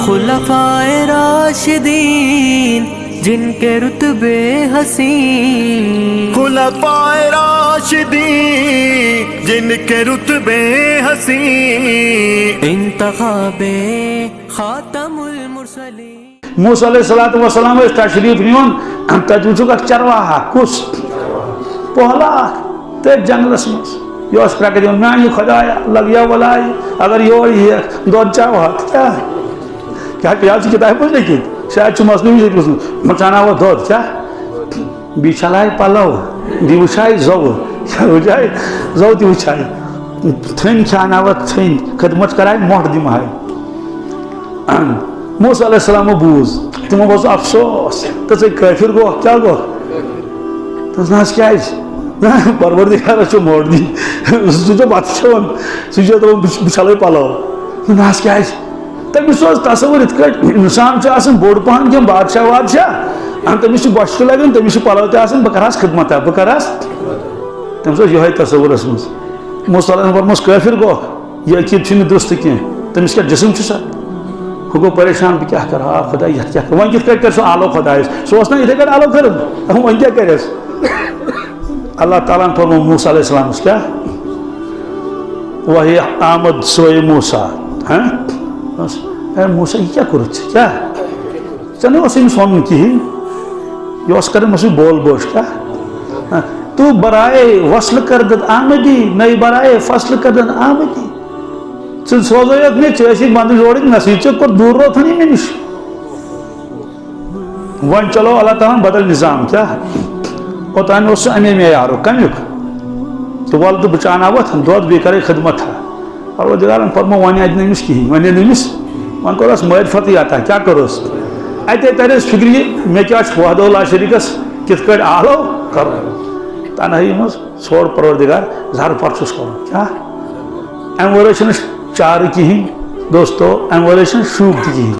خلفائے راشدین جن کے رتبے حسین، خلفائے راشدین جن کے رتبے حسین، انتخاب خاتم المرسلین۔ موسیٰ علیہ السلام تشریف نیون تت وچھک اک چرواہا کس پہلا تر جنگلس مز یہ کرکہ دون میانہ خدایا لگیا ولائی اگر یور یہ دود چاہا کیا کتاب پہ لیکن شاید مصنوعی مچانا وہ دود کیا بی چلائے پلو دی وچھائے زو کیا وچھائے زو دی وچھائے تھن کھانا وہ تھن خدمت کرائے موٹ دی مہائی موسیٰ علیہ السلام بوز تمو بوز افسوس تو کافر گو کیا گو تو ناس کیا پروردگار چھو موٹ دی سجو بات چھون سجو تو بچھالے پالو ناس کیا تمس تصور ات انسان آسان بوڑ پہن کم بادشاہ وادشاہ تمس بوشت لگان تمس پلو تہ بہ کرہس خدمت بہ کرہس تمس یہ تصور مز موسیٰ علیہ السلام فرموس کافر گو یہ عقید درست کی تمس کیا جسم سا وہ گو پریشان بہ کیا کر خدا یہ کیا وۄنۍ کِتھ کٔٹھۍ کر سُہ آلو خدایس سُہ اوس نا یِتھے کٔٹھۍ آلو کٔرِتھ وۄنۍ کیٛاہ کَرٮ۪س اللہ تعالیٰ فرمو موسیٰ علیہ السلام کیا وہی آمد سوئے موسیٰ اے موسیٰ یہ کیا کرت کیا ژےٚ اوس أمِس وَنُن کِہیٖنۍ یہِ اوس کران مےٚ سۭتۍ بول بوش کیا تو برائے وصل کردن آمدی نئی برائے فصل کردن آمدی ژٕ سوزے مےٚ ژےٚ ٲسی بنٛدٕ جوڑٕنۍ نصیٖب ژےٚ کوٚر دوٗر روتھنٕے مےٚ نِش وۄنۍ چلو اللہ تعالیٰ بدل نظام کیا اوتانۍ اوس سُہ اَمے معیارُک کمیُک تہٕ وَلہٕ تہٕ بہٕ چاوناوتھ دۄد بیٚیہِ کَرے خدمت پروردگارن فرمو وۄنۍ اَتہِ نہٕ أمِس کِہیٖنۍ وۄنۍ أنۍ أمِس وۄنۍ کوٚرہس معرفت عطا کیٛاہ کوٚرُس اَتے ترٮ۪س فِکرِ مےٚ کیٛاہ چھُ وحدہ اللہ شریٖکس کِتھ کٔٹھۍ آلو کَرُن تنہٲیی منٛز ژھوٚر پروردگار زَرٕ پَر چھُس کَرُن کیٛاہ اَمہِ ورٲے چھُنہٕ چارٕ کِہیٖنۍ دوستو اَمہِ ورٲے چھُنہٕ شوٗب تہِ کِہیٖنۍ